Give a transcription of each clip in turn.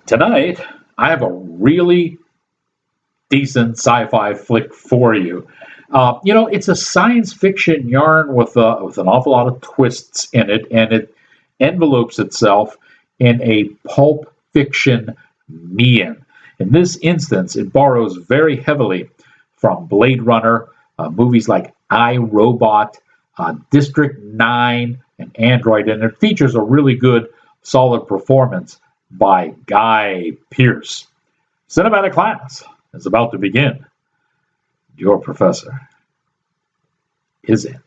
Tonight, I have a really decent sci-fi flick for you. It's a science fiction yarn with an awful lot of twists in it, and it envelopes itself in a pulp fiction mien. In this instance, it borrows very heavily from Blade Runner, movies like I, Robot, District 9, and Android, and it features a really good, solid performance by Guy Pearce. Cinematic class is about to begin. Your professor is in.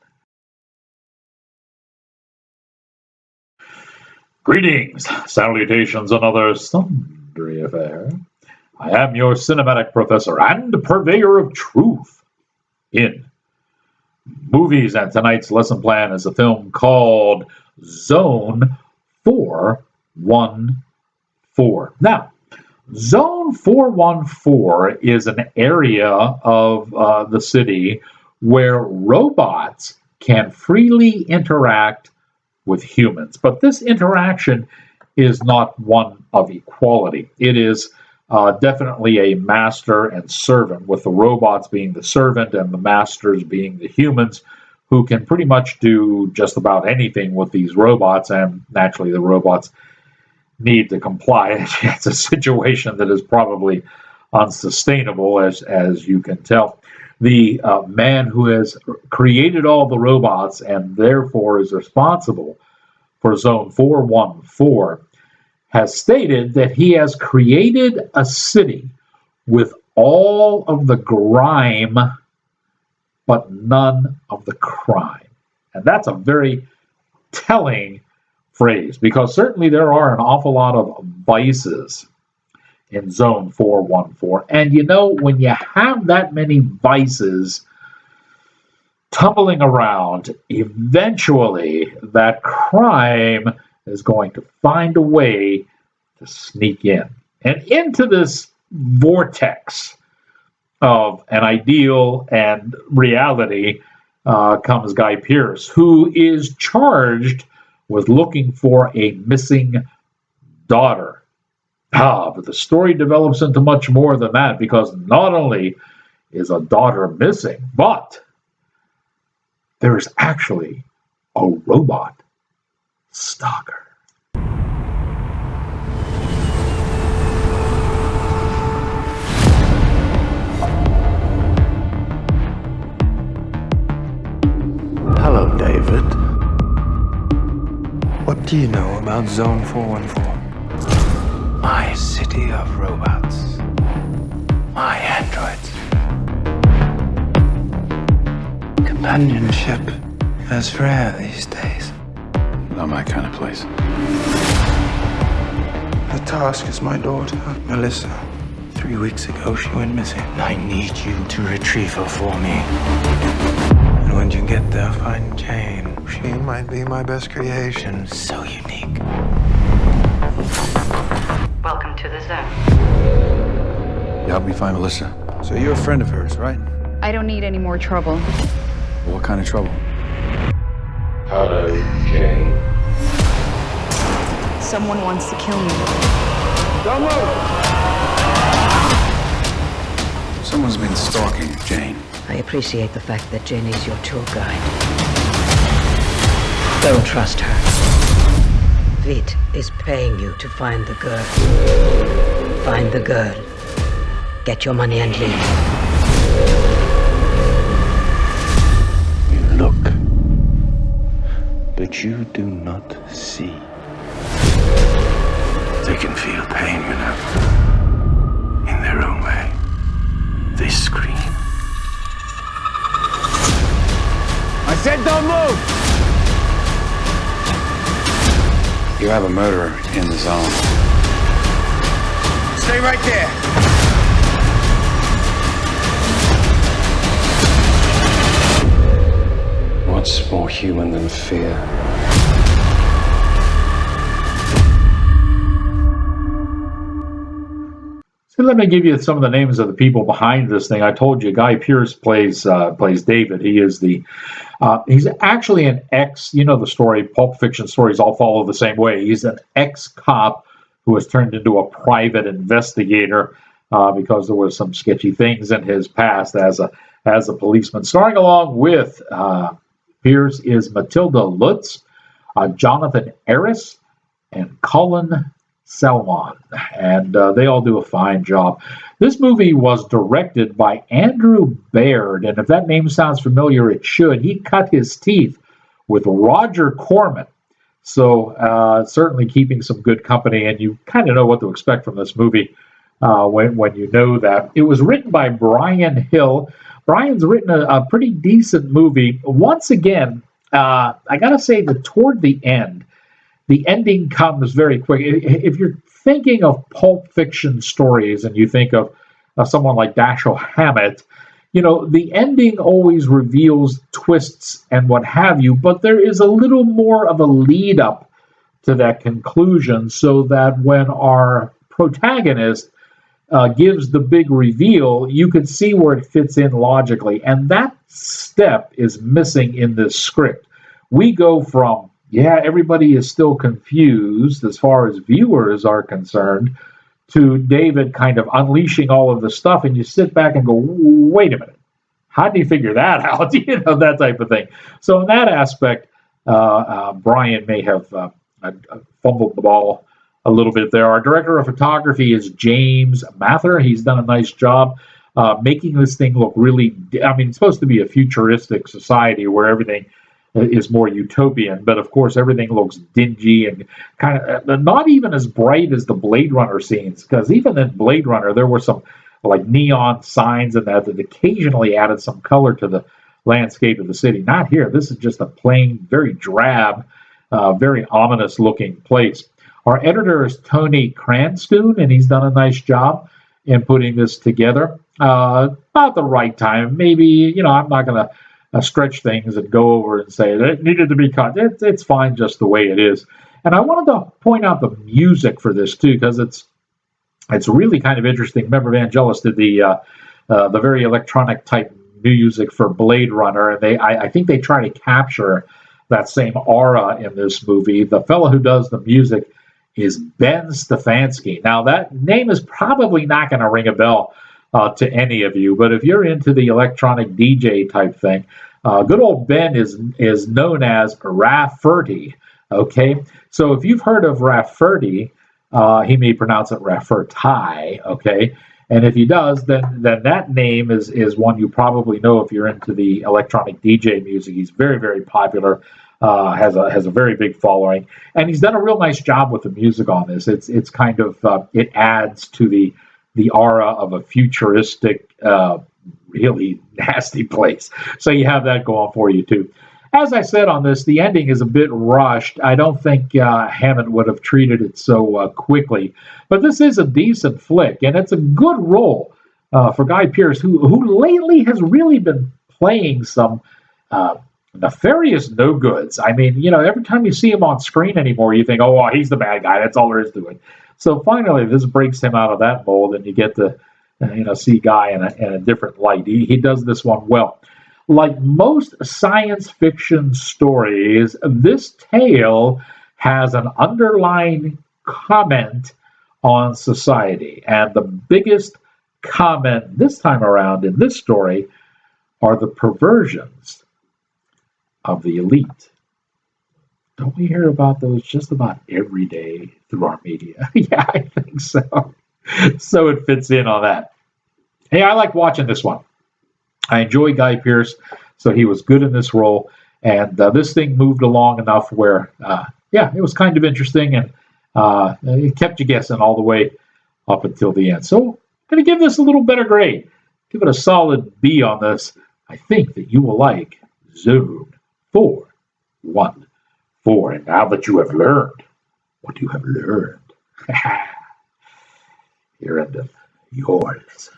Greetings, salutations, and other sundry affair. I am your cinematic professor and purveyor of truth in movies, and tonight's lesson plan is a film called Zone 414. Now, Zone 414 is an area of the city where robots can freely interact with humans. But this interaction is not one of equality. It is definitely a master and servant, with the robots being the servant and the masters being the humans, who can pretty much do just about anything with these robots, and naturally the robots need to comply. It's a situation that is probably unsustainable, as you can tell. The man who has created all the robots and therefore is responsible for Zone 414 has stated that he has created a city with all of the grime but none of the crime. And that's a very telling phrase, because certainly there are an awful lot of vices in Zone 414. And when you have that many vices tumbling around, eventually that crime is going to find a way to sneak in. And into this vortex of an ideal and reality comes Guy Pearce, who is charged with looking for a missing daughter. But the story develops into much more than that, because not only is a daughter missing, but there is actually a robot stalker. Hello, David. What do you know about Zone 414? My city of robots. My androids. Companionship is rare these days. Not my kind of place. The task is my daughter, Melissa. 3 weeks ago, she went missing. I need you to retrieve her for me. And when you get there, find Jane. She might be my best creation. So unique. Welcome to the zone. You helped me find Melissa. So you're a friend of hers, right? I don't need any more trouble. Well, what kind of trouble? Hello, Jane. Someone wants to kill me. Don't move! Someone's been stalking Jane. I appreciate the fact that Jane is your tour guide. Don't trust her. Vit is paying you to find the girl. Find the girl. Get your money and leave. You look, but you do not see. They can feel pain, in their own way. They scream. I said don't move! You have a murderer in the zone. Stay right there. What's more human than fear? So let me give you some of the names of the people behind this thing. I told you Guy Pearce plays David. He is he's actually an the story, Pulp Fiction stories all follow the same way. He's an ex-cop who was turned into a private investigator because there were some sketchy things in his past as a policeman. Starring along with Pearce is Matilda Lutz, Jonathan Harris, and Colin Salmon, and they all do a fine job. This movie was directed by Andrew Baird, and if that name sounds familiar, it should. He cut his teeth with Roger Corman, so certainly keeping some good company, and you kind of know what to expect from this movie when you know that. It was written by Brian Hill. Brian's written a pretty decent movie. Once again, I gotta say that toward the ending comes very quick. If you're thinking of Pulp Fiction stories and you think of someone like Dashiell Hammett, the ending always reveals twists and what have you, but there is a little more of a lead up to that conclusion so that when our protagonist gives the big reveal, you can see where it fits in logically. And that step is missing in this script. We go from everybody is still confused as far as viewers are concerned, to David kind of unleashing all of the stuff, and you sit back and go, wait a minute, how do you figure that out? That type of thing. So in that aspect, Brian may have fumbled the ball a little bit there. Our director of photography is James Mather. He's done a nice job making this thing look really, it's supposed to be a futuristic society where everything is more utopian, but of course everything looks dingy and kind of not even as bright as the Blade Runner scenes, because even in Blade Runner there were some like neon signs and that occasionally added some color to the landscape of the city. Not here. This is just a plain, very drab, very ominous looking place. Our editor is Tony Cranstoun, and he's done a nice job in putting this together. About the right time. Maybe, I'm not going to stretch things and go over and say that it needed to be cut. It's fine just the way it is. And I wanted to point out the music for this too, because it's really kind of interesting. Remember, Vangelis did the very electronic type music for Blade Runner, and I think they try to capture that same aura in this movie. The fellow who does the music is Ben Stefanski. Now, that name is probably not going to ring a bell to any of you, but if you're into the electronic DJ type thing, good old Ben is known as Rafferty. Okay, so if you've heard of Rafferty, he may pronounce it Rafferty. Okay, and if he does, then that name is one you probably know if you're into the electronic DJ music. He's very, very popular. Has a very big following, and he's done a real nice job with the music on this. It's kind of it adds to the aura of a futuristic, really nasty place. So you have that going for you too. As I said on this, the ending is a bit rushed. I don't think Hammett would have treated it so quickly, but this is a decent flick, and it's a good role for Guy Pearce, who lately has really been playing some nefarious no-goods. Every time you see him on screen anymore, you think, oh, he's the bad guy. That's all there is to it. So finally, this breaks him out of that mold, and you get to see Guy in a different light. He does this one well. Like most science fiction stories, this tale has an underlying comment on society, and the biggest comment this time around in this story are the perversions of the elite. Don't we hear about those just about every day through our media? Yeah, I think so. So it fits in on that. Hey, I like watching this one. I enjoy Guy Pearce, so he was good in this role. And this thing moved along enough where, it was kind of interesting, and it kept you guessing all the way up until the end. So I'm going to give this a little better grade. Give it a solid B on this. I think that you will like Zone 414. And now that you have learned what you have learned, here endeth your lesson.